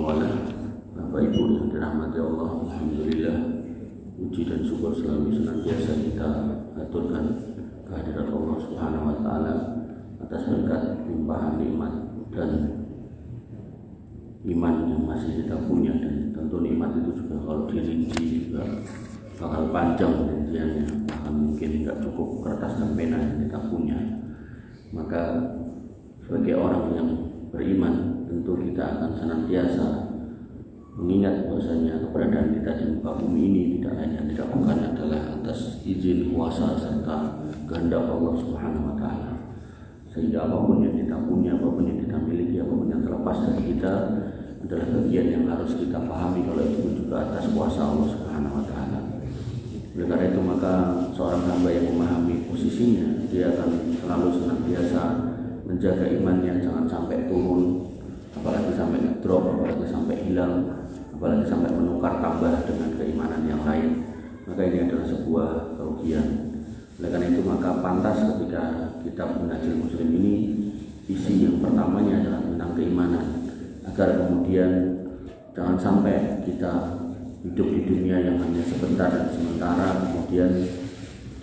wala. Bapak Ibu yang dirahmati Allah, alhamdulillah, puji dan syukur selalu senantiasa kita aturkan kehadirat Allah Subhanahu wa taala atas berkat limpahan nikmat dan iman yang masih kita punya. Dan tentu nikmat itu juga kalau dirinci juga bakal panjang rinciannya, bahkan mungkin tidak cukup kertas dan pena yang kita punya. Maka sebagai orang yang beriman, tentu kita akan senantiasa mengingat bahwasanya keberadaan kita di muka bumi ini tidak lain dan tidak bukan adalah atas izin, kuasa serta kehendak Allah Subhanahu wa taala. Sehingga apapun yang kita punya, apapun yang kita miliki, apapun yang terlepas dari kita adalah bagian yang harus kita pahami kalau itu juga atas kuasa Allah Subhanahu wa taala. Oleh karena itu maka seorang hamba yang memahami posisinya, dia akan selalu senantiasa menjaga imannya, jangan sampai turun, apalagi sampai drop, apalagi sampai hilang, apalagi sampai menukar tambah dengan keimanan yang lain. Maka ini adalah sebuah kerugian. Oleh karena itu maka pantas ketika kitab Minhajul Muslim ini isi yang pertamanya adalah tentang keimanan, agar kemudian jangan sampai kita hidup di dunia yang hanya sebentar dan sementara, kemudian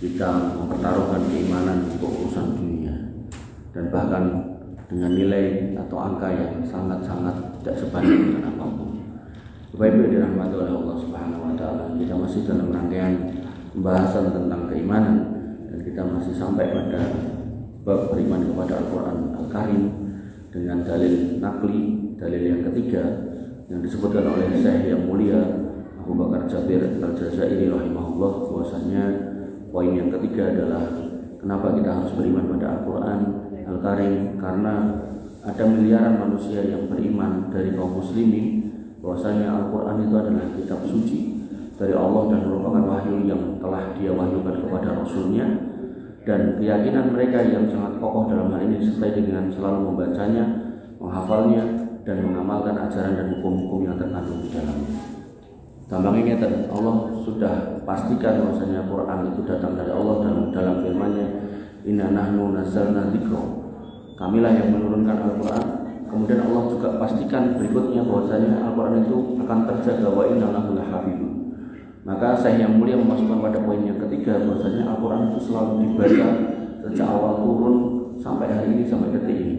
kita mempertaruhkan keimanan untuk urusan dunia, dan bahkan dengan nilai atau angka yang sangat-sangat tidak sebanding dengan apapun. Bapak Ibu dirahmati oleh Allah Subhanahu wa taala, kita masih dalam rangkaian pembahasan tentang keimanan dan kita masih sampai pada bab beriman kepada Al-Qur'an Al-Karim dengan dalil nakli, dalil yang ketiga yang disebutkan oleh Syekh yang mulia Abu Bakar Jabir Al-Jazairi rahimahullah, bahwasanya poin yang ketiga adalah kenapa kita harus beriman pada Al-Qur'an Al-Karim, karena ada miliaran manusia yang beriman dari kaum muslimin bahwasanya Al-Qur'an itu adalah kitab suci dari Allah dan merupakan wahyu yang telah Dia wahyukan kepada Rasulnya, dan keyakinan mereka yang sangat kokoh dalam hal ini disertai dengan selalu membacanya, menghafalnya, dan mengamalkan ajaran dan hukum-hukum yang terkandung di dalamnya. Gampangnya Allah sudah pastikan bahwasanya Al-Qur'an itu datang dari Allah dalam firman-Nya, Inna nahnu nazzalna dzikra, kamilah yang menurunkan Al-Qur'an. Kemudian Allah juga pastikan berikutnya bahwasanya Al-Qur'an itu akan terjaga, wa inna lahu lahafidun. Maka saya yang mulia memasukkan pada poin yang ketiga bahwasanya Al-Qur'an itu selalu dibaca sejak awal turun sampai hari ini, sampai detik ini.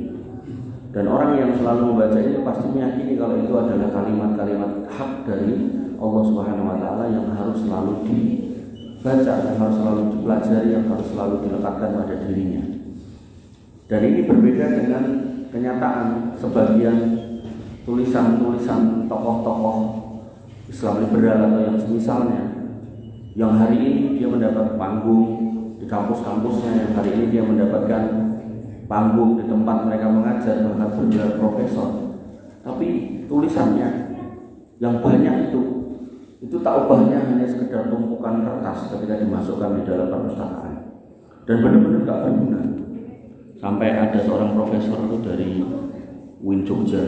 Dan orang yang selalu membaca ini pasti meyakini kalau itu adalah kalimat-kalimat hak dari Allah Subhanahu wa taala yang harus selalu dibaca, yang harus selalu dipelajari, yang harus selalu dilekatkan pada dirinya. Dan ini berbeda dengan kenyataan sebagian tulisan-tulisan tokoh-tokoh Islam liberal atau yang semisalnya, yang hari ini dia mendapat panggung di kampus-kampusnya, yang hari ini dia mendapatkan panggung di tempat mereka mengajar, bahkan bergelar profesor, tapi tulisannya yang banyak itu tak ubahnya hanya sekedar tumpukan kertas ketika dimasukkan di dalam perpustakaan, dan benar-benar gak berguna. Sampai ada seorang profesor itu dari UIN Jogja,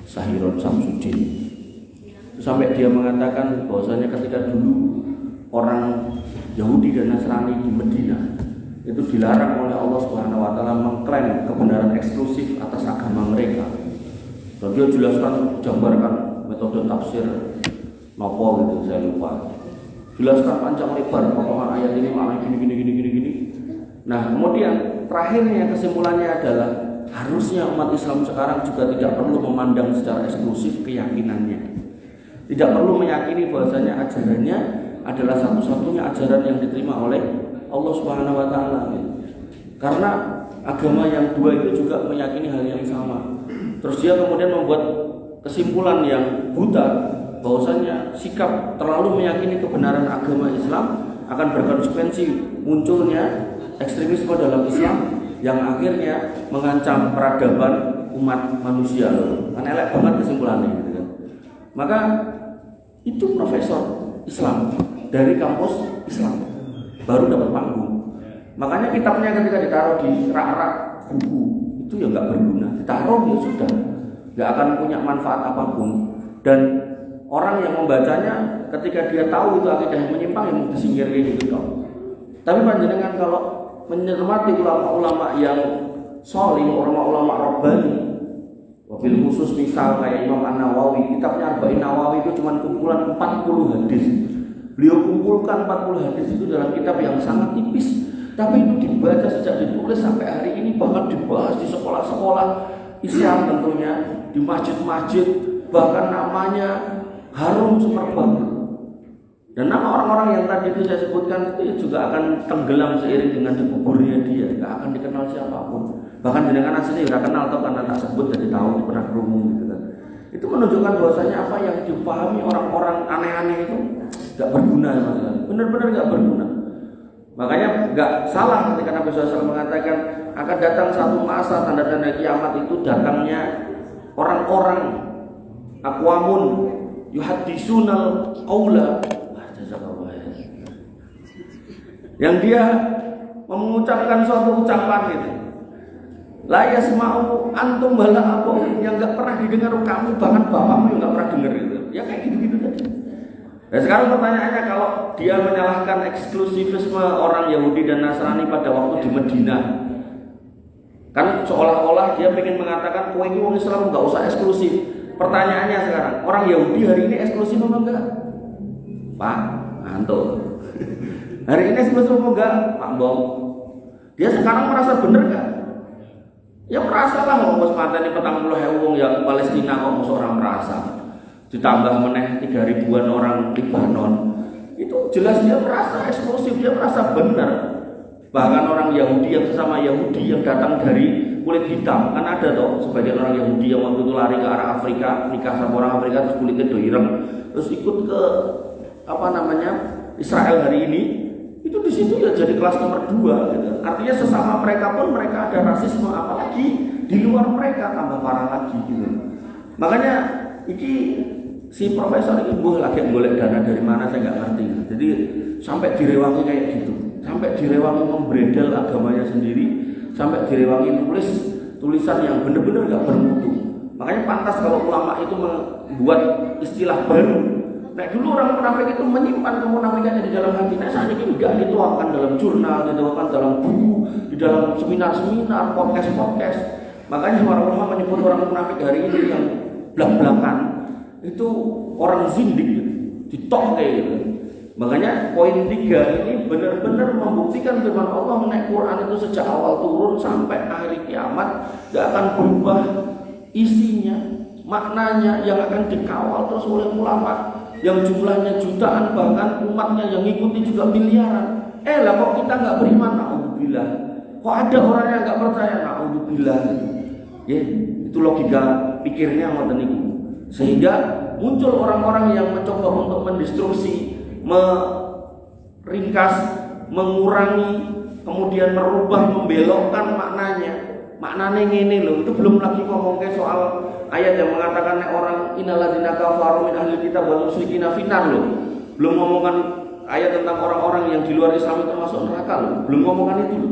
Sahirun Samsudin, sampai dia mengatakan bahwasanya ketika dulu orang Yahudi dan Nasrani di Medina itu dilarang oleh Allah Subhanahu wa taala mengklaim kebenaran eksklusif atas agama mereka. Dan dia jelaskan, jabarkan metode tafsir nopo gitu, saya lupa. Jelaskan panjang lebar potongan ayat ini maknanya gini. Nah, kemudian terakhirnya kesimpulannya adalah harusnya umat Islam sekarang juga tidak perlu memandang secara eksklusif keyakinannya. Tidak perlu meyakini bahwasanya ajarannya adalah satu-satunya ajaran yang diterima oleh Allah Subhanahu wa taala. Karena agama yang dua itu juga meyakini hal yang sama. Terus dia kemudian membuat kesimpulan yang buta bahwasanya sikap terlalu meyakini kebenaran agama Islam akan berkonsekuensi munculnya ekstremisme dalam Islam yang akhirnya mengancam peradaban umat manusia. Kan elek banget kesimpulannya gitu kan. Maka itu profesor Islam dari kampus Islam baru dapat panggung. Makanya kitabnya ketika ditaruh di rak-rak buku itu ya nggak berguna, ditaruh ya sudah, nggak akan punya manfaat apapun. Dan orang yang membacanya ketika dia tahu itu akidah yang menyimpang, yang disingkirkan gitu toh. Tapi panjenengan kalau mencermati ulama-ulama yang sholih, ulama-ulama Rabbani, wabil khusus misal kayak Imam An-Nawawi kitabnya Arba'in Nawawi itu cuma kumpulan 40 hadis. Beliau kumpulkan 40 hadis itu dalam kitab yang sangat tipis, tapi itu dibaca sejak ditulis sampai hari ini, bahkan dibahas di sekolah-sekolah Islam tentunya, di masjid-masjid, bahkan namanya harum semerbak. Dan nama orang-orang yang tadi itu saya sebutkan itu juga akan tenggelam seiring dengan dikuburnya dia, nggak akan dikenal siapapun. Bahkan dengan asli nggak kenal atau karena tak sebut jadi tahu pernah kerumuh gitu kan. Itu menunjukkan bahwasanya apa yang dipahami orang-orang aneh-aneh itu nggak berguna sama sekali, benar-benar nggak berguna. Makanya nggak salah ketika Nabi SAW mengatakan akan datang satu masa tanda-tanda kiamat itu datangnya orang-orang aqwamun yuhaddisunal qaula, yang dia mengucapkan suatu ucapan gitu, la yasma'u antum bala apa, yang nggak pernah didengar kamu, bahkan bapakmu yang nggak pernah dengar gitu. Ya kayak gitu-gitu tadi. Nah sekarang pertanyaannya, kalau dia menyalahkan eksklusifisme orang Yahudi dan Nasrani pada waktu di Madinah, kan seolah-olah dia ingin mengatakan kowe iki wong Islam nggak usah eksklusif. Pertanyaannya sekarang, orang Yahudi hari ini eksklusif apa enggak? Pak, ngantuk. Hari ini eksklusif apa enggak? Pak Bong. Dia sekarang merasa bener enggak? Ya merasa lah, wong wis mateni 40.000 wong ya Palestina kok mosok ora merasa. Ditambah meneh 3.000-an orang Lebanon. Itu jelas dia merasa eksklusif, dia merasa benar. Bahkan orang Yahudi yang sesama Yahudi yang datang dari kulit hitam, kan ada toh sebagian orang Yahudi yang waktu itu lari ke arah Afrika, nikah sama orang Afrika terus kulitnya doireng, terus ikut ke Israel hari ini. Itu di situ ya jadi kelas nomor 2 gitu. Artinya sesama mereka pun mereka ada rasisme, apalagi di luar mereka tambah parah lagi gitu. Makanya iki si profesor ini lagi golek dana dari mana saya nggak ngerti. Jadi sampai direwangi kayak gitu, sampai direwangi membredel agamanya sendiri, sampai direwangi nulis tulisan yang benar-benar nggak bermutu. Makanya pantas kalau ulama itu membuat istilah baru. Nah dulu orang munafik itu menyimpan kemunafikannya di dalam hati. Nah saat ini enggak dituangkan dalam jurnal, dituangkan dalam buku, di dalam seminar-seminar, podcast-podcast. Makanya para ulama menyebut orang munafik hari ini yang belak-belakan itu orang zindik, ditok kayak gitu. Makanya poin 3 ini benar-benar membuktikan firman Allah naik Quran itu sejak awal turun sampai akhir kiamat gak akan berubah isinya, maknanya yang akan dikawal terus oleh ulama yang jumlahnya jutaan, bahkan umatnya yang ngikuti juga miliaran. Lah kok kita nggak beriman? Naudzubillah. Kok ada orang yang nggak percaya? Naudzubillah. Ya, itu logika pikirnya ngoten niku. Sehingga muncul orang-orang yang mencoba untuk mendestruksi, meringkas, mengurangi, kemudian merubah, membelokkan maknanya. Maknanya ngene loh, itu belum lagi ngomong ke soal ayat yang mengatakan orang innalladzina kafaru min ahli kitab wal musyrikina finnar loh. Belum ngomongkan ayat tentang orang-orang yang di luar Islam itu masuk neraka loh. Belum ngomongkan itu loh.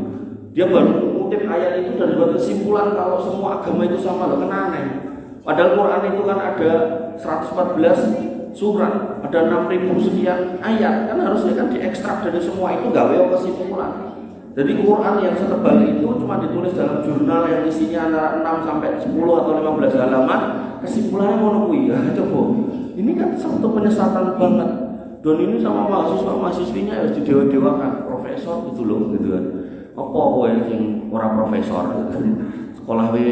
Dia baru mengutip ayat itu dan buat kesimpulan kalau semua agama itu sama loh, kan aneh. Padahal Quran itu kan ada 114 surat, ada 6.000 sekian ayat, kan harusnya kan diekstrak dari semua itu gawe kesimpulan. Jadi Quran yang setebal itu cuma ditulis dalam jurnal yang isinya antara 6 sampai 10 atau 15 halaman, kesimpulannya ngono kuwi. Coba. Ini kan satu penyesatan banget. Dan ini sama mahasiswa-mahasiswinya harus didewa-dewakan, profesor gitu loh, gitu kan. Apa kowe sing ora profesor gitu kan. Sekolah we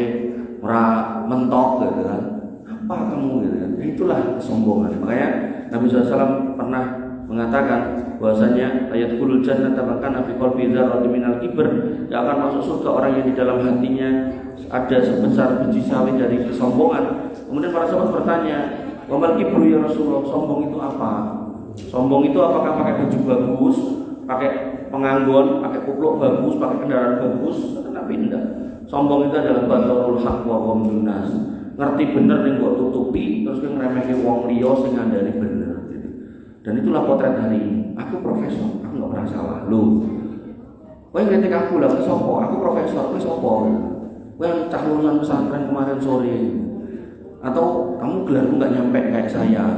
ora mentok gitu kan. Apa kamu gitu kan. Itulah kesombongan. Makanya Nabi SAW pernah mengatakan bahwasanya ayat kulul jannah bahkan fi qalbi dzarratin minal kibr, yang akan masuk surga orang yang di dalam hatinya ada sebesar biji sawi dari kesombongan. Kemudian para sahabat bertanya, "Wa mal kibru ya Rasulullah?" Sombong itu apa? Sombong itu apakah pakai baju bagus, pakai penganggon, pakai kupluk bagus, pakai kendaraan bagus? Tapi tidak. Sombong itu adalah batarul haq wa ghamdun nas. Ngerti bener ning mbok tutupi terus ngremehi wong liya sing ngandani bener. Dan itulah potret hari ini. Aku profesor, aku nggak pernah salah. Loh, kowe ngritik aku lah, sopo? Aku profesor, kowe sopo? Kowe yang cah lulusan pesantren kemarin sore. Atau kamu gelarmu nggak nyampe kayak saya.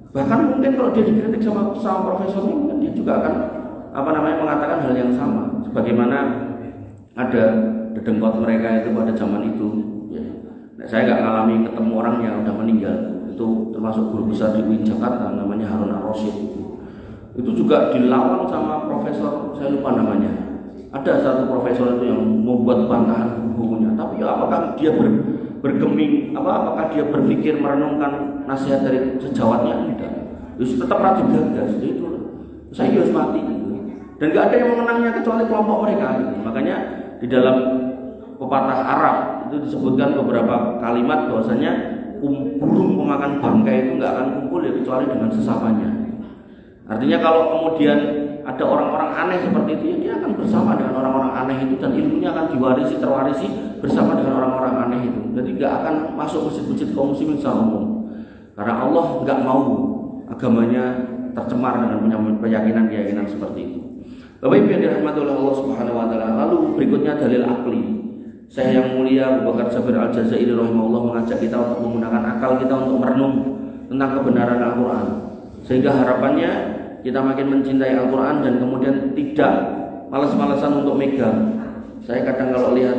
Bahkan mungkin kalau dia dikritik sama profesor, mungkin dia juga akan mengatakan hal yang sama. Sebagaimana ada dedengkot mereka itu pada zaman itu. Ya. Nah, saya nggak ngalami ketemu orang yang udah meninggal. itu termasuk guru besar di UIN Jakarta, namanya Harun Ar-Rasyid. Itu juga dilawan sama profesor, saya lupa namanya. Ada satu profesor itu yang membuat bantahan bukunya. Tapi ya apakah dia bergeming, apakah dia berpikir merenungkan nasihat dari sejawatnya? Tidak. Terus tetap rajin gagas. Itu saya harus mati. Dan gak ada yang mengenangnya kecuali kelompok mereka. Makanya di dalam pepatah Arab itu disebutkan beberapa kalimat bahwasanya burung pemakan bangkai itu nggak akan kumpul ya kecuali dengan sesamanya. Artinya kalau kemudian ada orang-orang aneh seperti itu, ya dia akan bersama dengan orang-orang aneh itu dan ilmunya akan terwarisi bersama dengan orang-orang aneh itu. Jadi nggak akan masuk masjid-masjid kaum muslimin secara umum. Karena Allah nggak mau agamanya tercemar dengan keyakinan seperti itu. Bapak Ibu yang dirahmati oleh Allah Subhanahu wa taala. Lalu berikutnya dalil akli. Saya yang mulia Abu Bakar Jabir Al-Jazairi rahimahullah mengajak kita untuk menggunakan akal kita untuk merenung tentang kebenaran Al-Qur'an. Sehingga harapannya kita makin mencintai Al-Qur'an dan kemudian tidak malas-malasan untuk megang. Saya kadang kalau lihat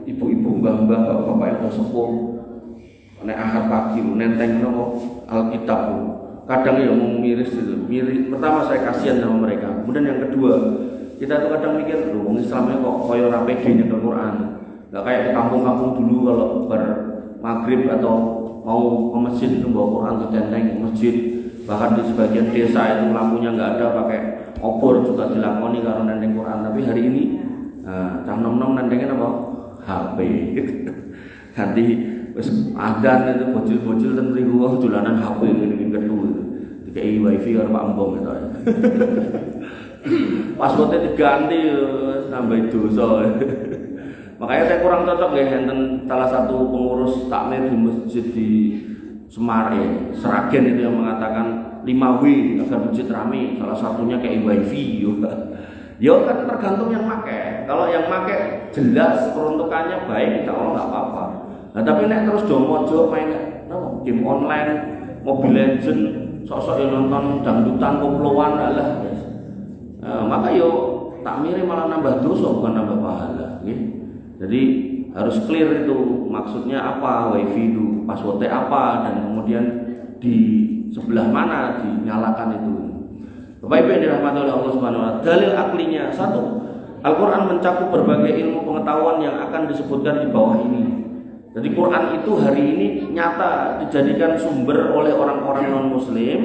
ibu-ibu, mbah-mbah, bapak-bapak yang sepuh nek ahad pagi nenteng nopo Alkitab. Kadang ya mau miris itu. Pertama saya kasihan sama mereka. Kemudian yang kedua, kita tuh kadang mikir, loh wong Islamnya kok koyo ra pede nyekel Quran. Enggak kayak di kampung-kampung dulu kalau maghrib atau mau ke masjid itu bawa Quran ditenteng ke masjid. Bahkan di sebagian desa itu lampunya enggak ada, pakai obor juga dilakoni karo nenteng Quran. Tapi hari ini cah nom-nom nentengin apa? HP. Ganti wis adan itu bocil-bocil ten mriku dolanan HP ngene kedua itu. Dikai wifi karo Pak Embong itu. Passwordnya diganti nambah dosa. Makanya saya kurang cocok ya enten salah satu pengurus takmir di masjid di Semare, Seragen itu yang mengatakan 5W agar masjid ramai. Salah satunya kayak wifi juga. Ya kan tergantung yang pakai. Kalau yang pakai jelas peruntukannya baik, insya Allah nggak apa-apa. Nah tapi nek terus domojo main game online, Mobile Legend, sok-sok yang nonton dangdutan, koploan alah. Maka yo takmire malah nambah dosa bukan nambah pahala. Jadi harus clear itu maksudnya apa, wifi itu passwordnya apa, dan kemudian di sebelah mana dinyalakan itu. Bapak Ibu yang dirahmati oleh Allah Subhanahu wa taala, dalil aklinya satu, Al-Qur'an mencakup berbagai ilmu pengetahuan yang akan disebutkan di bawah ini. Jadi Quran itu hari ini nyata dijadikan sumber oleh orang-orang non-muslim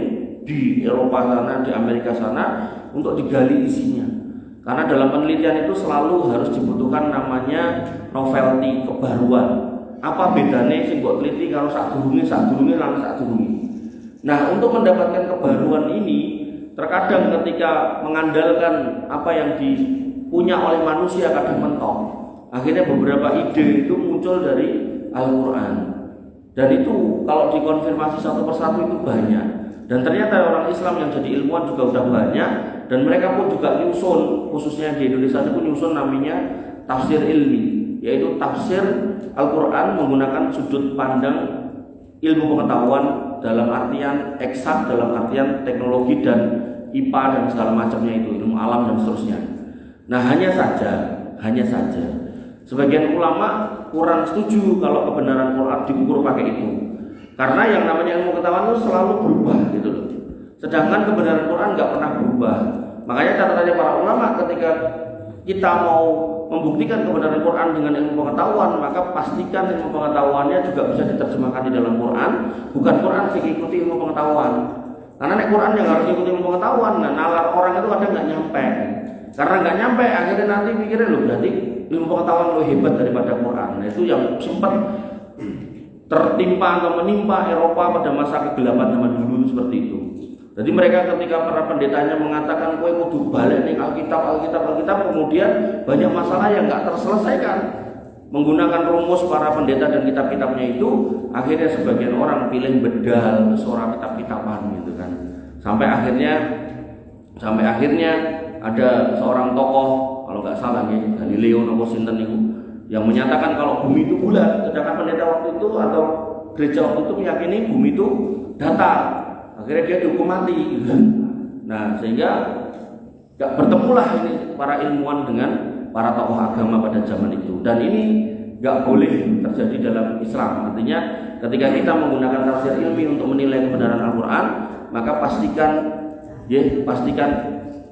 di Eropa sana, di Amerika sana untuk digali isinya. Karena dalam penelitian itu selalu harus dibutuhkan namanya novelty, kebaruan. Apa bedanya sing mbok teliti karo sadurunge lan sadurunge. Nah, untuk mendapatkan kebaruan ini terkadang ketika mengandalkan apa yang dipunya oleh manusia kadang mentok. Akhirnya beberapa ide itu muncul dari Al-Quran. Dan itu kalau dikonfirmasi satu persatu itu banyak. Dan ternyata orang Islam yang jadi ilmuwan juga udah banyak. Dan mereka pun juga nyusun, khususnya di Indonesia itu nyusun namanya tafsir ilmi, yaitu tafsir Al-Quran menggunakan sudut pandang ilmu pengetahuan dalam artian eksak, dalam artian teknologi dan IPA dan segala macamnya itu, ilmu alam dan seterusnya. Nah hanya saja sebagian ulama kurang setuju kalau kebenaran Quran diukur pakai itu, karena yang namanya ilmu pengetahuan itu selalu berubah gitu loh. Sedangkan kebenaran Quran nggak pernah berubah. Makanya catatannya para ulama ketika kita mau membuktikan kebenaran Quran dengan ilmu pengetahuan, maka pastikan ilmu pengetahuannya juga bisa diterjemahkan di dalam Quran, bukan Quran sih ikuti ilmu pengetahuan. Karena nek Quran yang harus ikuti ilmu pengetahuan, nah nalar orang itu kadang nggak nyampe. Karena nggak nyampe, akhirnya nanti mikirnya loh berarti ilmu pengetahuan lebih hebat daripada Quran. Nah, itu yang sempat tertimpa atau menimpa Eropa pada masa kegelapan zaman dulu seperti itu. Jadi mereka ketika para pendetanya mengatakan kowe kudu balik ning Alkitab, kemudian banyak masalah yang nggak terselesaikan. Menggunakan rumus para pendeta dan kitab-kitabnya itu, akhirnya sebagian orang pilih bedal, seorang kitab-kitaban gitu kan. Sampai akhirnya ada seorang tokoh, kalau nggak salah ya, Galileo nopo sinten niku, yang menyatakan kalau bumi itu bulat. Sedangkan pendeta waktu itu atau gereja waktu itu meyakini bumi itu datar. Akhirnya dia dihukum mati. Nah, sehingga bertemulah ini para ilmuwan dengan para tokoh agama pada zaman itu. Dan ini nggak boleh terjadi dalam Islam. Artinya ketika kita menggunakan tafsir ilmi untuk menilai kebenaran Al-Quran, maka pastikan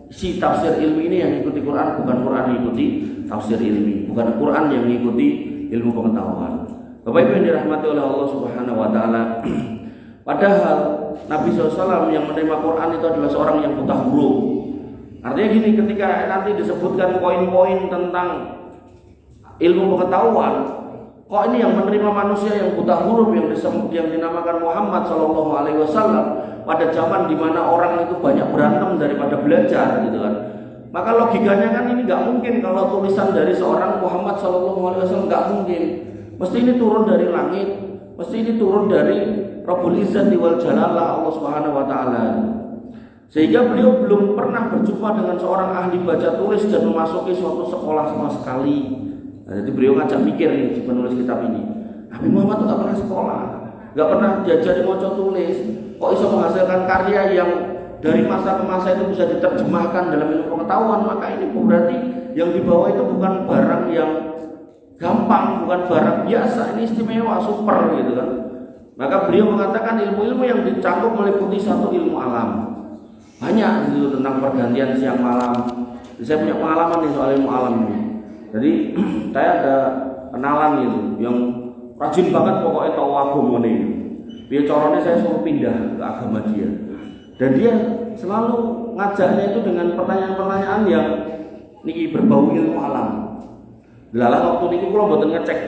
si tafsir ilmi ini yang mengikuti Quran, bukan Quran yang mengikuti tafsir ilmi, bukan Quran yang mengikuti ilmu pengetahuan. Bapak Ibu yang dirahmati oleh Allah Subhanahu wa taala, padahal Nabi SAW yang menerima Quran itu adalah seorang yang buta huruf. Artinya gini, ketika nanti disebutkan poin-poin tentang ilmu pengetahuan, kok ini yang menerima manusia yang buta huruf yang dinamakan Muhammad SAW pada zaman dimana orang itu banyak berantem daripada belajar gitu kan. Maka logikanya kan ini nggak mungkin kalau tulisan dari seorang Muhammad SAW, nggak mungkin. Mesti ini turun dari langit, mesti ini turun dari Rabbul Izzati wal Jalalah, Allah Subhanahu wa taala. Sehingga beliau belum pernah berjumpa dengan seorang ahli baca tulis dan memasuki suatu sekolah sama sekali. Nah, jadi beliau ngajak mikir nih si penulis kitab ini. Nabi Muhammad itu nggak pernah sekolah, nggak pernah diajari maca tulis. Kok bisa menghasilkan karya yang dari masa ke masa itu bisa diterjemahkan dalam ilmu pengetahuan? Maka ini berarti yang dibawa itu bukan barang yang gampang, bukan barang biasa, ini istimewa, super gitu kan. Maka beliau mengatakan ilmu-ilmu yang dicakup meliputi satu ilmu alam. Banyak itu tentang pergantian siang malam. Saya punya pengalaman nih soal ilmu alam ini. Jadi saya ada kenalan gitu yang rajin banget pokoknya tahu agama nih. Dia corone saya suruh pindah ke agama dia. Dan dia selalu ngajaknya itu dengan pertanyaan-pertanyaan yang niki berbau ilmu alam. Lalu waktu niki kula mboten ngecek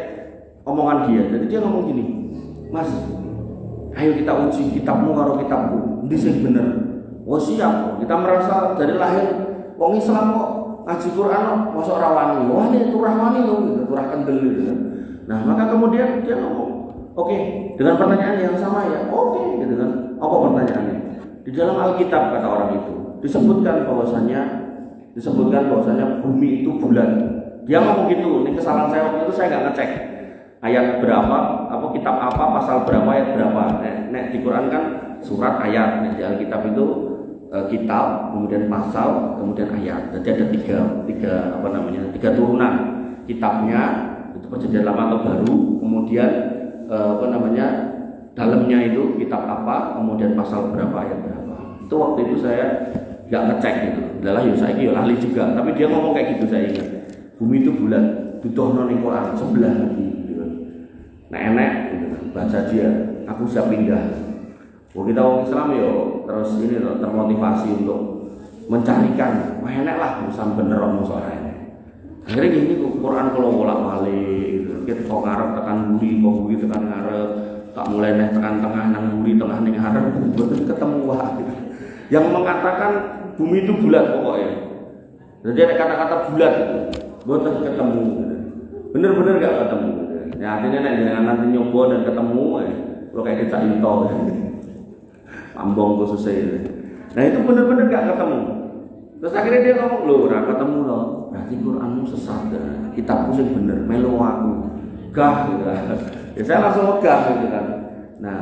omongan dia. Jadi dia ngomong gini, "Mas, ayo kita uji kitabmu karo kitabku. Ndi sing bener?" Oh siap, kita merasa dari lahir wong Islam kok ngaji Quran kok mosok rawani. Wah ini turah wani loh, gitu, turah kendel gitu. Nah, maka kemudian dia ngomong, "Oke, dengan pertanyaan yang sama ya." Oke, gitu kan. Apa pertanyaannya? Di dalam Alkitab kata orang itu disebutkan bahwasanya bumi itu bulat. Dia ngomong gitu. Ini kesalahan saya waktu itu, saya nggak ngecek ayat berapa, apa kitab apa, pasal berapa, ayat berapa. Nek di Quran kan surat ayat, di Alkitab itu kitab, kemudian pasal, kemudian ayat. Jadi ada tiga turunan. Kitabnya itu perjanjian lama atau baru, kemudian dalamnya itu kitab apa, kemudian pasal berapa, ayat berapa. Itu waktu itu saya nggak ngecek gitu. Adalah saya lali juga. Tapi dia ngomong kayak gitu, saya ingat. Bumi itu bulat, dudohno ning Quran sebelah lagi gitu. Nah enek gitu kan. Baca dia, aku siap pindah. Kita orang Islam yo terus ini loh, termotivasi untuk mencarikan, wah enak lah urusan bener om sore. Akhirnya gini Quran kalau bolak-balik gitu. Kita kok ngarep tekan buri tekan ngarep, tak mulai nih tekan tengah nang buri tengah ning ngarep, betul ketemu wah. Gitu. Yang mengatakan bumi itu bulat pokoknya. Jadi ada kata-kata bulat gitu. Betul ketemu gitu. Bener-bener gak ketemu gitu. Ya artinya jangan nanti nyoba dan ketemu kalau kayak kita into ambong khususnya itu. Nah itu benar-benar gak ketemu. Terus akhirnya dia ngomong, "Loh, ora ketemu loh. Berarti Quranmu sesat ya. Kitabku sing bener, melu aku." Gah gitu kan. Ya saya langsung megah gitu kan. Nah,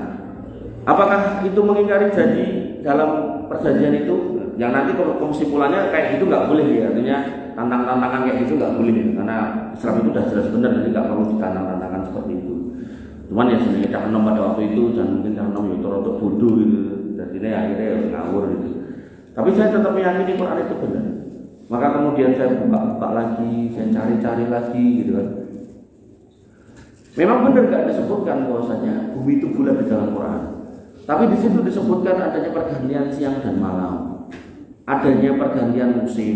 apakah itu mengingkari janji dalam perjanjian itu? Yang nanti kesimpulannya kayak gitu nggak boleh ya. Artinya tantangan kayak gitu nggak boleh karena Islam itu sudah jelas benar, jadi nggak perlu ditantang-tantangkan seperti itu. Cuman ya sebenarnya Cak Enom pada waktu itu dan mungkin Cak Enom itu rotok bodoh gitu. Dan ini akhirnya ngawur gitu. Tapi saya tetap meyakini Quran itu benar. Maka kemudian saya buka lagi, saya cari lagi gitu kan. Memang benar gak disebutkan bahwasanya bumi itu bulat di dalam Quran. Tapi di situ disebutkan adanya pergantian siang dan malam, adanya pergantian musim,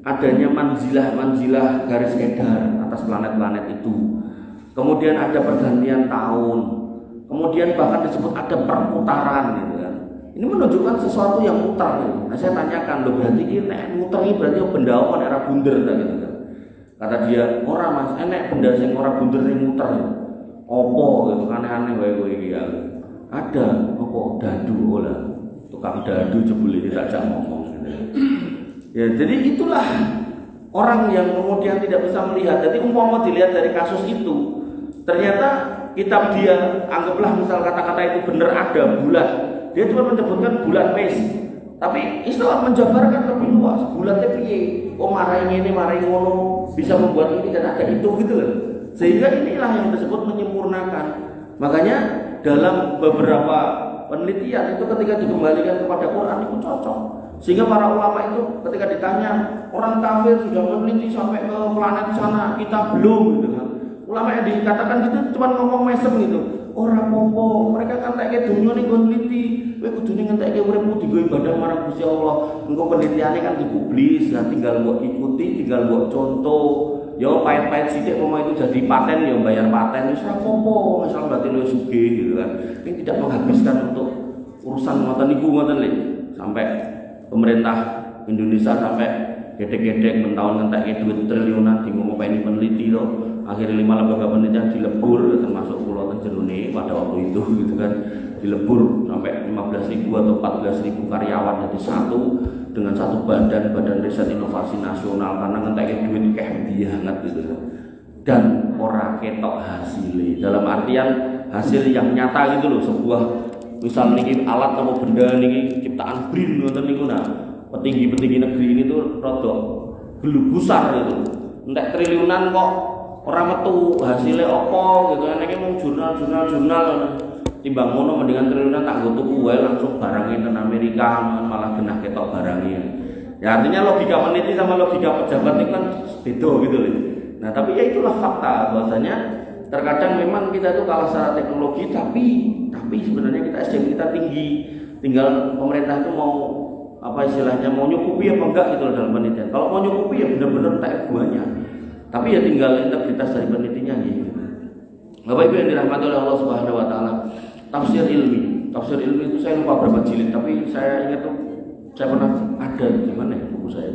adanya manzilah garis edar atas planet-planet itu. Kemudian ada pergantian tahun. Kemudian bahkan disebut ada perputaran gitu kan. Ini menunjukkan sesuatu yang muter gitu. Nah saya tanyakan, loh berarti ini muter ini berarti benda apa era bunder gitu kan. Kata dia, "Ora Mas, enek benda sing ora bunder ini muter." Opo gitu, aneh-aneh wae iki ya. Ada opo dadu lah. Tukang dadu jebule tidak ngomong gitu. Ya, jadi itulah orang yang kemudian tidak bisa melihat. Jadi umpama dilihat dari kasus itu, ternyata kitab dia anggaplah misal kata-kata itu benar ada bulat. Dia cuma menyebutkan bulat mes. Tapi Islam menjabarkan lebih luas. Bulatnya piye? Oh marai ini, marai ngono, bisa membuat ini dan ada itu gitu loh. Sehingga inilah yang disebut menyempurnakan. Makanya dalam beberapa penelitian itu ketika dikembalikan kepada Quran itu cocok. Sehingga para ulama itu ketika ditanya, orang kafir sudah meneliti sampai ke planet sana, kita belum gitu kan. Ulama yang dikatakan gitu cuma ngomong mesem gitu. Orang popo, mereka kan tak kayak dunia nih gue teliti, gue kudunya ngentek kayak uripmu di gue ibadah marang Gusti Allah. Engko penelitiannya kan dipublis, ya tinggal buat ikuti, tinggal buat contoh. Yo pahit-pahit sithik mau itu jadi paten, yo bayar paten wis ora popo, asal batin lu sugih gitu kan. Ini tidak menghabiskan untuk urusan ngoten niku ngoten lho. Sampai pemerintah Indonesia sampai gedek-gedek mentahun ngentek duit triliunan di ngomong peneliti loh. Akhirnya 5 lembaga penelitian dilebur, termasuk Pulau Tenjerone pada waktu itu gitu kan, dilebur sampai 15.000 atau 14.000 karyawan jadi satu dengan satu badan riset inovasi nasional karena ngentek duit kayak banget gitu kan. Dan ora ketok hasilnya, dalam artian hasil yang nyata gitu loh, sebuah misal niki alat atau benda niki ciptaan BRIN ngoten niku nah, petinggi-petinggi negeri ini tuh rada gelubusar gitu. Entek triliunan kok orang metu hasilnya opo gitu kan, ini mau jurnal timbang mono mendingan triliunan tak gue tuku wae langsung barangnya ke Amerika malah genah ketok barangnya. Ya artinya logika peneliti sama logika pejabat itu kan beda gitu loh. Nah tapi ya itulah fakta bahwasanya terkadang memang kita itu kalah secara teknologi tapi sebenarnya kita SDM kita tinggi, tinggal pemerintah itu mau apa istilahnya mau nyukupi apa enggak gitu loh dalam penelitian. Kalau mau nyukupi ya benar-benar tak buahnya. Tapi ya tinggal integritas dari penelitinya gitu. Bapak Ibu yang dirahmati oleh Allah Subhanahu wa taala. Tafsir ilmi itu saya lupa berapa jilid, tapi saya ingat tuh saya pernah ada di mana ya buku saya.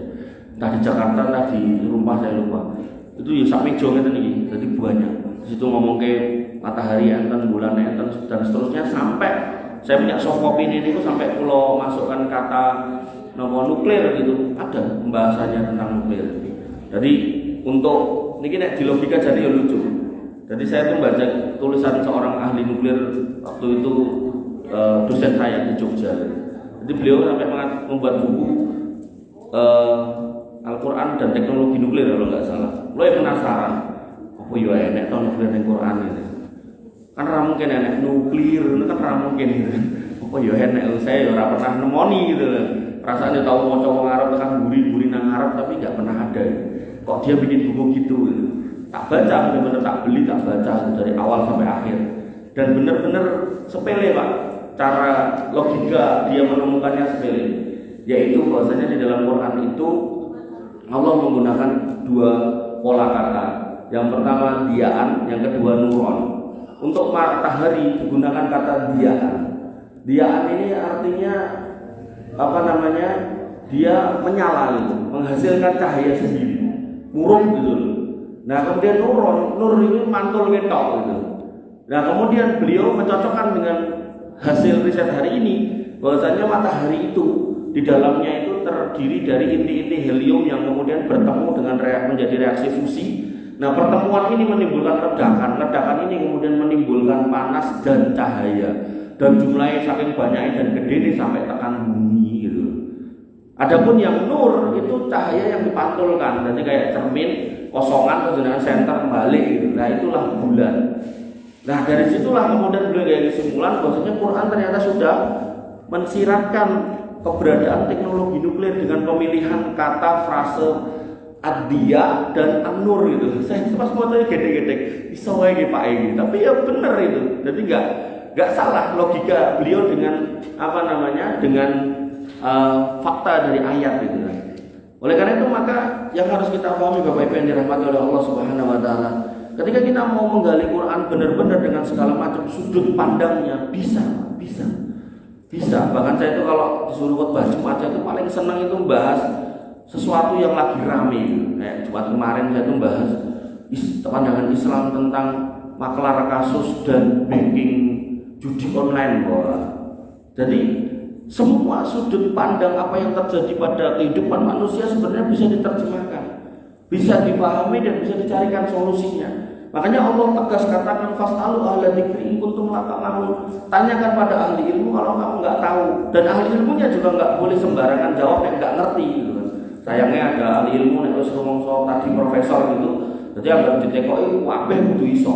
Entah di Jakarta, entah di rumah saya lupa. Itu ya sak meja ngeten iki. Jadi banyak. Di situ ngomong ke matahari enten, bulan enten dan seterusnya sampai saya punya soft copy ini sampai pulau masukkan kata nomor nuklir gitu. Ada pembahasannya tentang nuklir. Jadi untuk ini nek di logika jadi ya lucu. Jadi saya tuh baca tulisan seorang ahli nuklir waktu itu dosen saya di Jogja. Jadi beliau sampai membuat buku Al-Quran dan teknologi nuklir kalau nggak salah. Lo yang penasaran, apa ya enek tahun nuklir yang Quran ini? Kan ra mungkin enek nuklir, itu kan ra mungkin gitu. Apa ya enek saya ya ora pernah nemoni gitu. Rasanya tahu mau coba ngarep tekan buri nang ngarep tapi nggak pernah ada. Kok dia bikin buku gitu? Tak baca, benar-benar tak beli, tak baca dari awal sampai akhir. Dan benar-benar sepele Pak, cara logika dia menemukannya sepele. Yaitu bahwasanya di dalam Quran itu Allah menggunakan dua pola kata. Yang pertama diaan, yang kedua nuron. Untuk matahari digunakan kata diaan. Diaan ini artinya apa namanya? Dia menyala gitu, menghasilkan cahaya sendiri. Murung gitu loh. Nah kemudian nur ini mantul ketok gitu. Nah kemudian beliau mencocokkan dengan hasil riset hari ini bahwasanya matahari itu di dalamnya itu terdiri dari inti-inti helium yang kemudian bertemu dengan menjadi reaksi fusi. Nah pertemuan ini menimbulkan ledakan ini kemudian menimbulkan panas dan cahaya dan jumlahnya saking banyak dan gede nih sampai tekan bumi gitu. Adapun yang nur itu cahaya yang dipantulkan, jadi kayak cermin kosongan terus dengan senter kembali gitu. Nah itulah bulan. Nah dari situlah kemudian beliau kayak kesimpulan bahwasanya Quran ternyata sudah mensiratkan keberadaan teknologi nuklir dengan pemilihan kata frase ad-diya dan an-nur gitu. Saya pas motonya gede-gede iso wae Pak ini, tapi ya bener itu. Jadi enggak salah logika beliau dengan apa namanya? Dengan fakta dari ayat gitu kan. Oleh karena itu maka yang harus kita pahami Bapak Ibu yang dirahmati oleh Allah Subhanahu wa taala, ketika kita mau menggali Quran benar-benar dengan segala macam sudut pandangnya bisa. Bahkan saya itu kalau disuruh khotbah Jumat itu paling senang itu membahas sesuatu yang lagi rame. Kayak Jumat kemarin saya itu membahas pandangan Islam tentang maklar kasus dan banking judi online Jadi semua sudut pandang apa yang terjadi pada kehidupan manusia sebenarnya bisa diterjemahkan, bisa dipahami dan bisa dicarikan solusinya. Makanya Allah tegas katakan fasalu ahla dzikri in kuntum la ta'lamun. Tanyakan pada ahli ilmu kalau kamu nggak tahu. Dan ahli ilmunya juga nggak boleh sembarangan jawab yang nggak ngerti gitu kan. Sayangnya ada ahli ilmu yang harus ngomong soal tadi profesor gitu. Jadi anggap ditekoki kabeh kudu iso.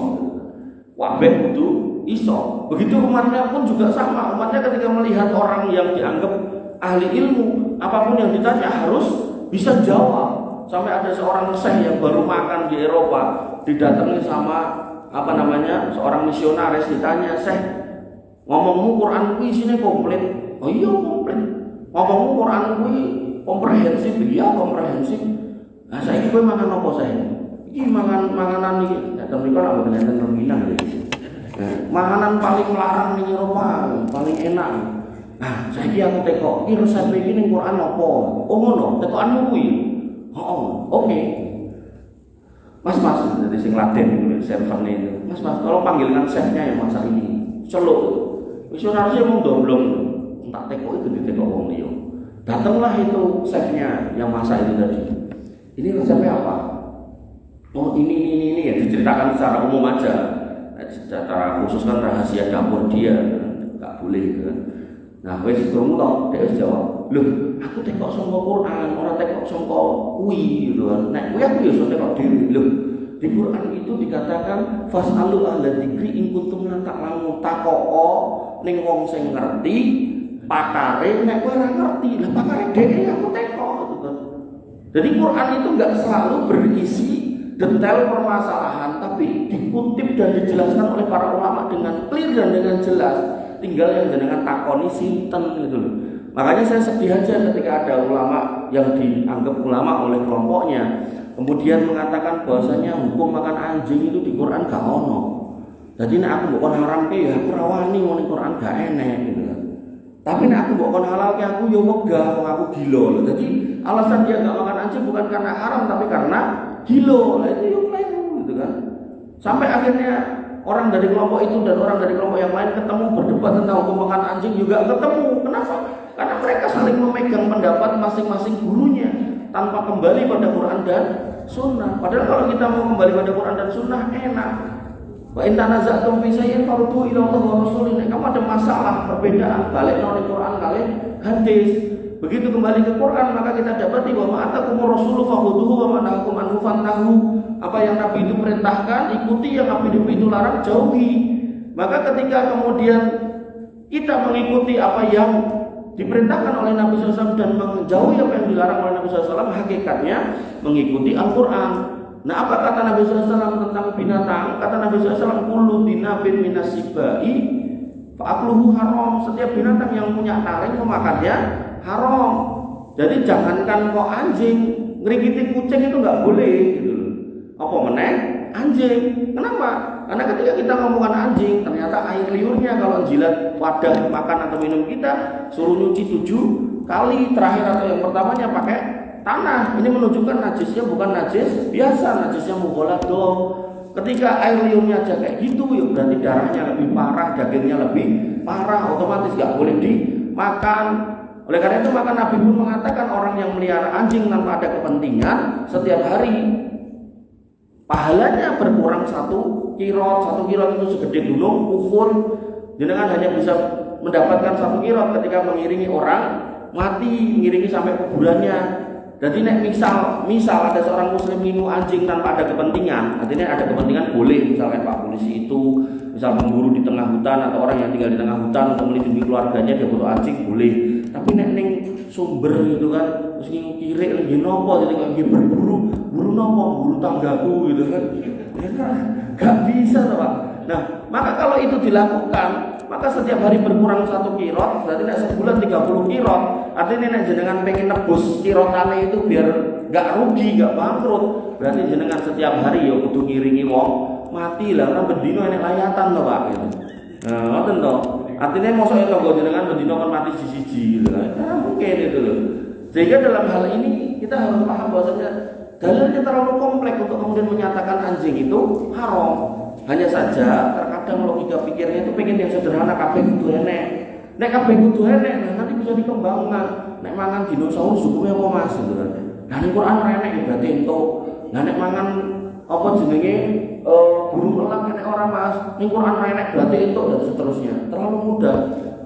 Kabeh kudu iso. Begitu umatnya pun juga sama. Umatnya ketika melihat orang yang dianggap ahli ilmu, apapun yang ditanya harus bisa jawab. Sampai ada seorang syekh yang baru makan di Eropa, didatangi sama seorang misionaris, ditanya, "Syekh, ngomongmu Quran kuwi isine komplit?" "Oh iya komplit." "Ngomongmu Quran kuwi komprehensif?" "Iya komprehensif." "Nah saiki kowe mangan apa, Syekh?" "Iki manganan iki." Datang mriko lak mboten enten reminan iki. Makanan paling larang ning Eropa, paling enak. Nah, saiki aku tekok, iki resep iki ning Quran apa? "Oh ngono, tekokanmu kuwi." "Oh, oke." Mas, jadi sing laden itu, servernya itu. Mas, kalau panggilan chefnya yang masak ini, celuk. Misionarisnya mau domblong, tak teko itu ditekok wong liya. Datanglah itu chefnya yang masak itu tadi. Ini resepnya apa? Oh ini ya diceritakan secara umum aja. Secara khusus kan rahasia dapur dia, nggak boleh kan. Nah, wes krungu tok, dia jawab, "Loh, aku tekok sangka Quran, ora tekok sangka kuwi," gitu kan. Nek kuwi aku ya iso tekok dhewe. Loh, di Quran itu dikatakan fasalu ahla dzikri in kuntum la ta'lamun, takoko ning wong sing ngerti, pakare nek kowe ora ngerti. Lah pakare dhewe aku tekok gitu kan. Jadi Quran itu enggak selalu berisi detail permasalahan, tapi dikutip dan dijelaskan oleh para ulama dengan clear dan dengan jelas. Tinggal yang jenengan takoni sinten gitu loh. Makanya saya sedih aja ketika ada ulama yang dianggap ulama oleh kelompoknya kemudian mengatakan bahwasanya hukum makan anjing itu di Quran gak ono. Jadi nek aku mbok kon haramke ya aku rawani wong ning Quran gak enek gitu kan. Tapi nek aku mbok kon halalke aku ya wegah wong aku gila loh. Jadi alasan dia gak makan anjing bukan karena haram tapi karena gila. Lah itu yo keliru gitu kan. Sampai akhirnya orang dari kelompok itu dan orang dari kelompok yang lain ketemu berdebat tentang hukum makan anjing juga ketemu. Kenapa? Karena mereka saling memegang pendapat masing-masing gurunya tanpa kembali pada Quran dan Sunnah. Padahal kalau kita mau kembali pada Quran dan Sunnah enak. Wa in tanaza'tum fi shay'in farudduhu ila Allah wa rasulih. Kamu ada masalah perbedaan balik nang Quran kali hadis. Begitu kembali ke Quran maka kita dapati bahwa atakumur rasulu fakhudhuhu wa ma nahakum anhu fantahu. Apa yang Nabi itu perintahkan ikuti, yang Nabi itu larang jauhi. Maka ketika kemudian kita mengikuti apa yang diperintahkan oleh Nabi SAW dan menjauhi apa yang dilarang oleh Nabi SAW, hakikatnya mengikuti Al-Quran. Nah, apa kata Nabi SAW tentang binatang? Kata Nabi SAW, kullu dinabin minasibai fa'akluhu haram. Setiap binatang yang punya taring memakannya haram. Jadi jangankan kok anjing, ngerigiti kucing itu nggak boleh gitu. Apa meneh? Anjing. Kenapa? Karena ketika kita ngomongkan anjing, ternyata air liurnya kalau jilat wadah makan atau minum kita suruh nyuci 7 kali. Terakhir atau yang pertamanya pakai tanah. Ini menunjukkan najisnya bukan najis biasa, najisnya mughaladhah. Ketika air liurnya aja kayak gitu, ya berarti darahnya lebih parah, dagingnya lebih parah, otomatis nggak boleh dimakan. Oleh karena itu maka Nabi pun mengatakan orang yang melihara anjing tanpa ada kepentingan setiap hari pahalanya berkurang 1 kirot. 1 kirot itu segede gunung Uhud. Jenengan hanya bisa mendapatkan 1 kirot ketika mengiringi orang mati, mengiringi sampai kuburannya. Jadi nek misal ada seorang muslim minum anjing tanpa ada kepentingan, artinya ada kepentingan boleh, misalkan Pak polisi itu misal memburu di tengah hutan atau orang yang tinggal di tengah hutan untuk melindungi keluarganya dia butuh anjing boleh. Tapi nek ning sumber gitu kan terus ngirik lagi nopo jadi lagi buru nopo buru tanggaku gitu kan. Ya kan gak bisa toh Pak. Nah, maka kalau itu dilakukan maka setiap hari berkurang 1 kirot, berarti nek sebulan 30 kirot. Artinya nek jenengan pengen nebus kirotane itu biar gak rugi, gak bangkrut. Berarti jenengan setiap hari ya kudu ngiringi wong mati lah, orang bendino enek layatan to Pak gitu. Nah, ngoten to. Artinya mosok ya tonggo jenengan bendino kan mati siji-siji gitu kan. Karena mungkin itu loh. Sehingga dalam hal ini kita harus paham bahwasanya dalilnya terlalu kompleks untuk kemudian menyatakan anjing itu haram. Hanya saja terkadang logika pikirnya itu pengen yang sederhana, kabeh kudu enek. Nek kabeh kudu enek, nah nanti bisa dikembangkan. Nek mangan dinosaurus hukumnya apa Mas gitu kan. Nah ning Quran enek berarti entuk. Nah nek mangan apa jenenge burung elang enek ora Mas. Ning Quran enek berarti entuk dan seterusnya. Terlalu mudah.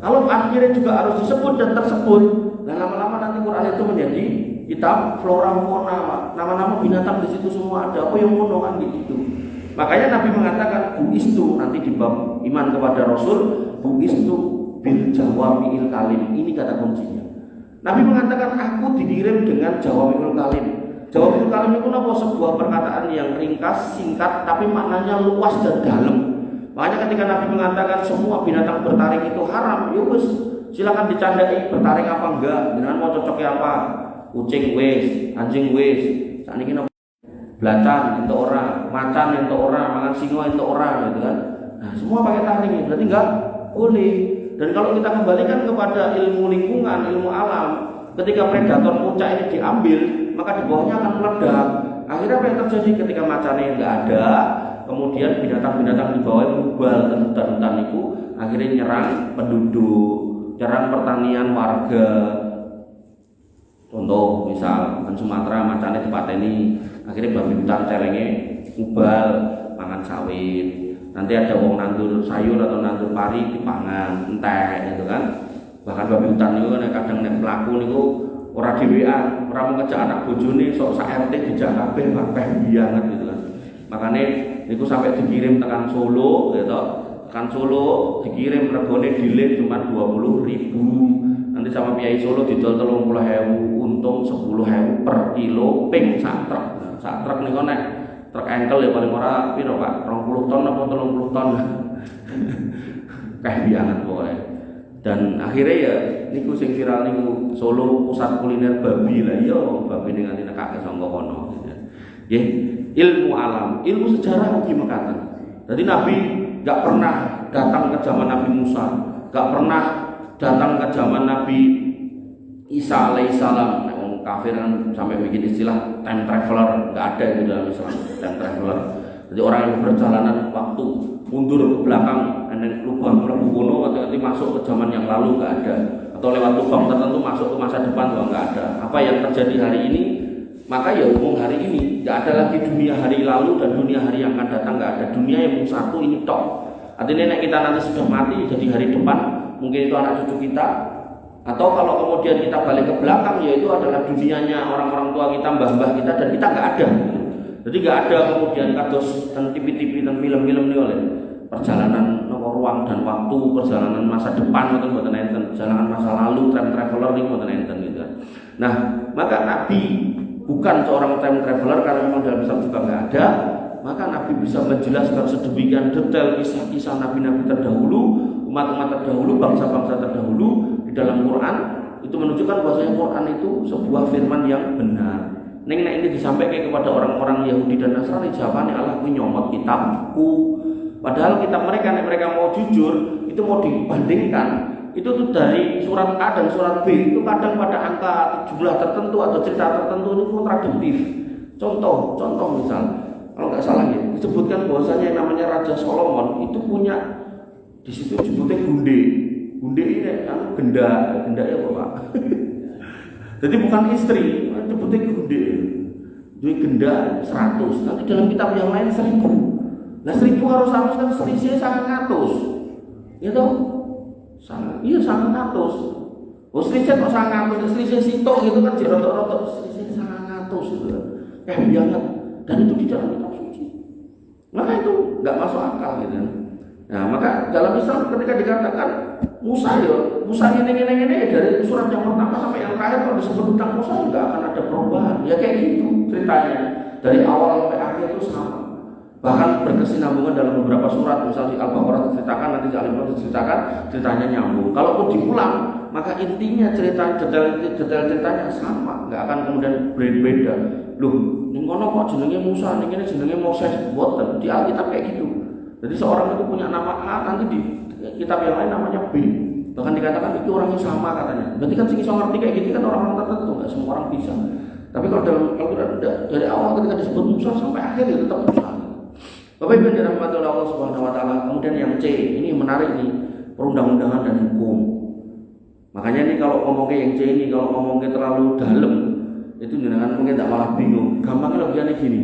Kalau akhirnya juga harus disebut dan tersebut, nah lama-lama nanti Quran itu menjadi kitab flora fauna, Pak. Nama-nama binatang di situ semua ada. Apa yang ngono kan gitu. Makanya Nabi mengatakan buistu, nanti di bab iman kepada Rasul, buistu bil jawami'il kalim. Ini kata kuncinya. Nabi mengatakan aku dikirim dengan jawami'ul kalim. Jawami'ul kalim itu apa? Sebuah perkataan yang ringkas, singkat, tapi maknanya luas dan dalam. Makanya ketika Nabi mengatakan semua binatang bertaring itu haram, ya wis, silakan dicandai bertaring apa enggak, dengan mau cocoknya apa. Kucing wis, anjing wis, sakniki napa? Belacan itu orang, macan itu orang, mangan singo itu orang, gitu kan. Nah, semua pakai taring, berarti enggak boleh. Dan kalau kita kembalikan kepada ilmu lingkungan, ilmu alam, ketika predator puncak ini diambil, maka di bawahnya akan meledak. Akhirnya apa yang terjadi ketika macannya enggak ada, kemudian binatang-binatang di bawah bubal dan hutan-hutan itu akhirnya nyerang penduduk, nyerang pertanian warga. Contoh misal di Sumatera macannya dipateni, akhirnya babi hutan celenge ubal pangan sawit. Nanti ada wong nandur sayur atau nandur pari dipangan entek gitu kan. Bahkan babi hutan itu kan kadang nek pelaku niku ora dhewean, ora mau ngejak anak bojone sok sak RT dijak kabeh kabeh banget gitu kan. Makanya niku sampai dikirim tekan Solo gitu. Tekan Solo dikirim regane dilit cuma 20.000. Nanti sama Kiai Solo didol 30.000, untung 10.000 per kilo ping sak truk. Sak truk niku nek truk engkel ya paling ora piro Pak? 20 ton apa 30 ton. Kayak banget pokoknya. Dan akhirnya ya niku sing viral niku Solo pusat kuliner babi lah yo, babi ning nganti nekake sangka kono. Nggih, ilmu alam, ilmu sejarah ugi mekaten. Jadi Nabi enggak pernah datang ke zaman Nabi Musa, enggak pernah datang ke zaman Nabi Isa alaihissalam. Nah, orang kafir kan sampai bikin istilah time traveler, nggak ada itu dalam Islam time traveler. Jadi orang yang berperjalanan waktu mundur ke belakang, lubang kuno atau nanti masuk ke zaman yang lalu nggak ada, atau lewat lubang tertentu masuk ke masa depan juga nggak ada. Apa yang terjadi hari ini, maka ya umum hari ini nggak ada lagi dunia hari lalu dan dunia hari yang akan datang, nggak ada. Dunia yang satu ini tok. Artinya nek kita nanti sudah mati jadi hari depan, mungkin itu anak cucu kita, atau kalau kemudian kita balik ke belakang, yaitu adalah dunianya orang-orang tua kita, mbah-mbah kita, dan kita nggak ada. Jadi nggak ada kemudian kados dan TV-TV dan film-film ini oleh perjalanan ruang dan waktu, perjalanan masa depan atau buatan enten, perjalanan masa lalu, time traveler ini buatan enten gitu. Nah, maka Nabi bukan seorang time traveler karena memang dalam Islam juga nggak ada. Maka Nabi bisa menjelaskan sedemikian detail kisah-kisah Nabi-Nabi terdahulu, umat-umat terdahulu, bangsa-bangsa terdahulu di dalam Quran. Itu menunjukkan bahwasanya Quran itu sebuah firman yang benar. Nek ini disampaikan kepada orang-orang Yahudi dan Nasrani, jawabannya Allah nyomot kitabku. Padahal kitab mereka, nek mereka mau jujur, itu mau dibandingkan, itu tuh dari surat A dan surat B itu kadang pada angka jumlah tertentu atau cerita tertentu itu kontradiktif. Contoh misal, kalau nggak salah ya, disebutkan bahwasanya yang namanya Raja Solomon itu punya di situ disebutnya gunde ini kan genda ya Pak. Jadi bukan istri, disebutnya gunde. Jadi genda 100. Nanti dalam kitab yang lain 1000. Nah 1000 harus kan selisih 100. Ya toh? Iya 100. Oh selisih kok 100, selisih sitok gitu kan rotok-rotok selisih 100 gitu. Banget. Dan itu di dalam kitab suci. Maka itu nggak masuk akal gitu. Nah, maka dalam Islam ketika dikatakan Musa ini dari surat yang pertama sampai yang terakhir kalau disebut tentang Musa nggak akan ada perubahan. Ya kayak gitu ceritanya dari awal sampai akhir itu sama. Bahkan berkesinambungan dalam beberapa surat, misalnya di Al-Baqarah diceritakan, nanti di Al-Imran diceritakan, ceritanya nyambung. Kalaupun diulang, maka intinya cerita detail ceritanya sama, nggak akan kemudian berbeda. Loh, ning kono kok jenenge Musa, ning kene jenenge Moses, mboten. Di Alkitab kayak gitu. Jadi seorang itu punya nama A, nanti di kitab yang lain namanya B. Bahkan dikatakan itu orangnya sama katanya. Berarti kan sing iso ngerti kayak gitu kan orang-orang tertentu, nggak semua orang bisa. Tapi kalau dalam Al-Qur'an dari awal ketika disebut Musa sampai akhir ya tetap Musa. Bapak Ibu yang dirahmati oleh Allah Subhanahu wa taala. Kemudian yang C, ini menarik nih, perundang-undangan dan hukum. Makanya ini kalau ngomongnya yang C ini, kalau ngomongnya terlalu dalam, itu jenengan mungkin tak malah bingung. Gampangnya lebihnya gini,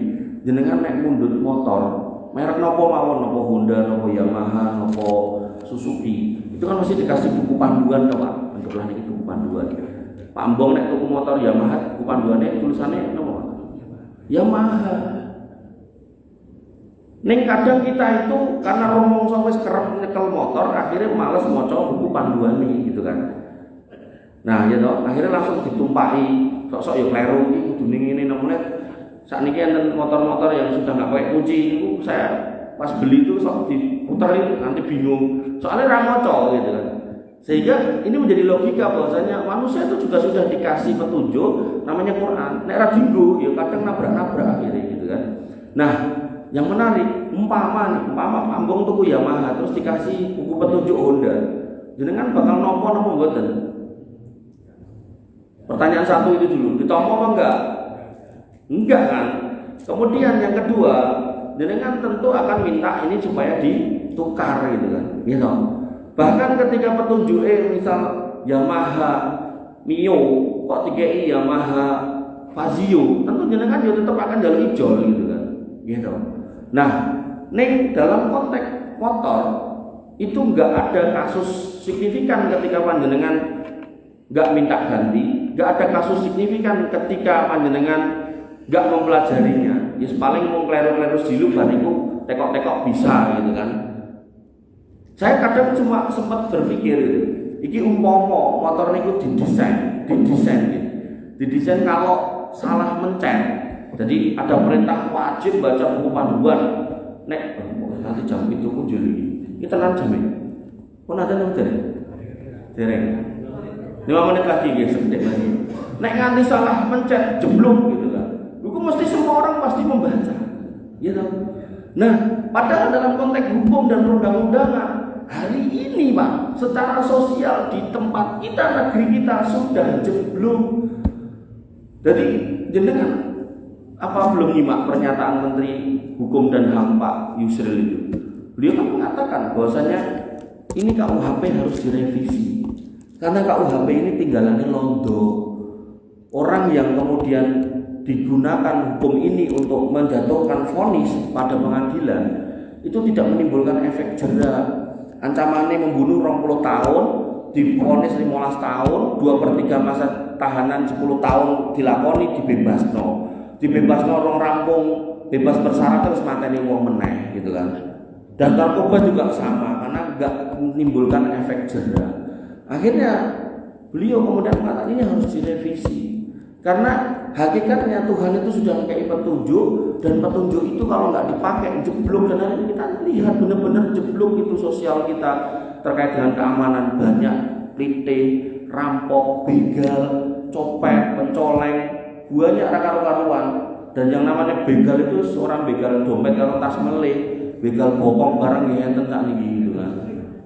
jenengan naik mundut motor, merek nopo mawon, nopo Honda, nopo Yamaha, nopo Suzuki, itu kan masih dikasih buku panduan toh Pak, bentuklah ini buku panduan. Pak Ambong nek tuku motor Yamaha, tuku panduane tulisannya apa? Yamaha. Ning kadang kita itu karena rumangsa wis kerep nyekel motor, akhirnya males maca buku panduane gitu kan. Nah, ya toh, akhirnya langsung ditumpaki, sok-sok ya kleru iki kudune ngene namanya. Sakniki enten motor-motor yang sudah enggak pakai kunci itu saya pas beli itu sok diputerin nanti bingung. Soalnya ra maca gitu kan. Sehingga ini menjadi logika bahwasanya manusia itu juga sudah dikasih petunjuk namanya Quran. Nek ra dinggo ya kadang nabrak-nabrak akhirnya gitu kan. Nah, yang menarik, umpama Ambong tuku Yamaha terus dikasih buku petunjuk Honda, jenengan bakal nampa napa mboten? Pertanyaan satu itu dulu, ditampa apa enggak? Enggak kan? Kemudian yang kedua, jenengan tentu akan minta ini supaya ditukar gitu kan, gitu. Bahkan ketika petunjuk misal Yamaha Mio kok dikei Yamaha Fazio, tentu jenengan juga tetap akan jalur hijau gitu kan, gitu. Nah, neng dalam konteks motor itu nggak ada kasus signifikan ketika panjenengan nggak minta ganti, nggak ada kasus signifikan ketika panjenengan nggak mempelajarinya. Ya paling mau kleru-kleru dulu bariku tekok-tekok bisa gitu kan. Saya kadang cuma sempat berpikir, iki umpama motor niku didesain kalau salah mencet. Jadi ada perintah wajib baca buku panduan. Nek nanti jam itu pun jadi. Kita tenan jam ini. Pun ada nomor dereng. 5 menit lagi guys, sebentar lagi. Nek nganti salah mencet jeblok gitu kan. Itu mesti semua orang pasti membaca. Gitu. Nah, padahal dalam konteks hukum dan perundang-undangan hari ini Pak, secara sosial di tempat kita, negeri kita sudah jeblok. Jadi jenengan apa belum nyimak pernyataan Menteri Hukum dan HAM Pak Yusril itu? Beliau kan mengatakan bahwasanya ini KUHP harus direvisi karena KUHP ini tinggalannya londo. Orang yang kemudian digunakan hukum ini untuk menjatuhkan vonis pada pengadilan itu tidak menimbulkan efek jera. Ancamannya membunuh 20 tahun, divonis 15 tahun, 2/3 masa tahanan 10 tahun dilakoni dibebasno orang rampung, bebas bersyarat terus mateni wong meneh gitu kan. Dan narkoba juga sama karena enggak menimbulkan efek jera. Akhirnya beliau kemudian mengatakan ini harus direvisi. Karena hakikatnya Tuhan itu sudah kayak petunjuk dan petunjuk itu kalau nggak dipakai jeblok. Dan hari ini kita lihat benar-benar jeblok itu sosial kita terkait dengan keamanan, banyak plite, rampok, begal, copet, pencoleng, banyak karuan. Dan yang namanya begal itu seorang begal dompet kalau tas meleh, begal bokong barang ya tentang ini gitu kan.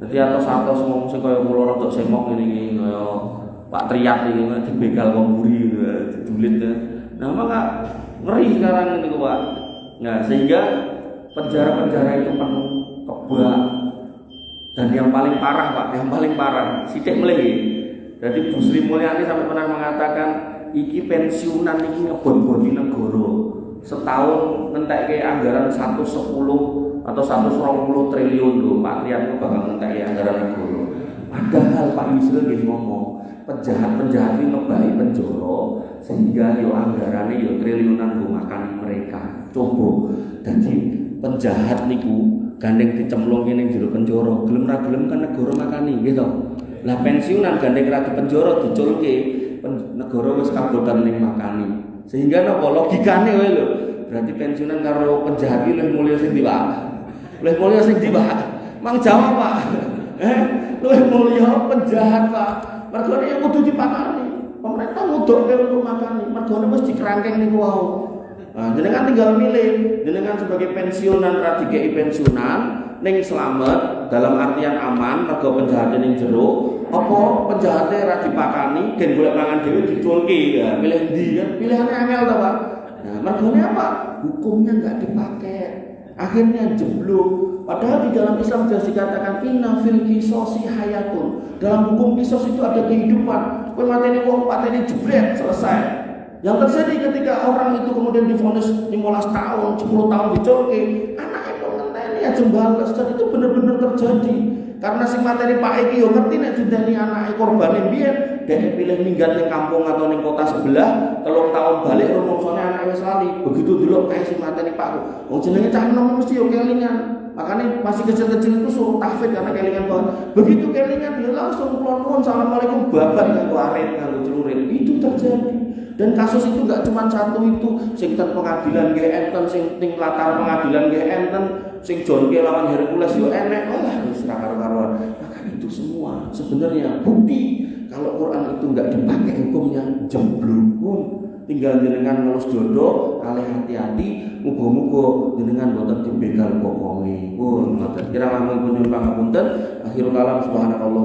Jadi atau semua sing kaya kula rodok semok ini kaya Pak Triat ini dibegal komburi didulit ya. Nah, maka ngeri sekarang ini Pak. Nah, sehingga penjara-penjara itu penuh kebak. Dan yang paling parah Pak, yang paling parah sithik meleh. Jadi Bu Sri Mulyani sampai pernah mengatakan iki pensiunan iki ngebon-boni negara. Setahun ngentekke anggaran 110 atau 120 triliun lho, Pak Triat bakal ngentekke anggaran negara. Padahal Pak Yusril nggih ngomong, penjahat-penjahat ini ngebaki penjara sehingga yo anggarane yo triliunan go makan mereka. Coba dadi penjahat niku gandeng dicemplung ning jero penjara, gelem ra gelem kan negara makani nggih to. Lah pensiunan gandeng ra di penjara diculke negara wis kabotan ning makani. Sehingga napa logikane wae lho. Berarti pensiunan karo penjahat iki luwih mulya sing ndi, Pak? Luwih mulya sing ndi, Pak? Mang jawab, Pak. Luwih mulya penjahat, Pak. Mergone yang kudu dipakani. Pemerintah ngudokke untuk makani. Mergone wis dikerangkeng niku wau. Nah, jenengan tinggal milih. Jenengan sebagai pensiunan ra dikeki pensiunan ning slamet dalam artian aman mergo penjahate ning jero, apa penjahate ra dipakani gen golek mangan dhewe diculke. Ya, milih ndi kan? Pilihane angel to, Pak. Nah, mergone apa? Hukumnya enggak dipakai. Akhirnya jeblok. Padahal di dalam Islam sudah dikatakan inna fil qisosi hayatun. Dalam hukum kisos itu ada kehidupan. Kowe mateni wong pateni jebret selesai. Yang terjadi ketika orang itu kemudian divonis 15 tahun, 10 tahun diculke, anaknya pun ngenteni aja bales dan itu benar-benar terjadi. Karena sing materi Pak iki yo ngerti nek didani anake korbane biyen, dhek pilih minggat ning kampung atau ning kota sebelah, 3 tahun balik rumongsone anake wis lali. Begitu delok kae sing materi Pak. Wong jenenge cah enom mesti yo kelingan. Makanya masih kecil-kecil itu suruh tahfidz karena kelingan banget. Begitu kelingan dia langsung kulon-kulon assalamualaikum babat nganggo arit nganggo celurit. Itu terjadi. Dan kasus itu enggak cuma satu itu, sing ten pengadilan nggih enten, sing ning latar pengadilan nggih enten, sing John K lawan Hercules yo enek walah wis ra karo-karuan. Maka itu semua sebenarnya bukti kalau Quran itu enggak dipakai hukumnya jemblukun. Tinggal jenengan ngurus jodoh, kalih hati-hati, muga-muga jenengan boten dibegal bokonge. Pun ngoten. Kirang langkung nyuwun pangapunten. Akhirul kalam subhanallah.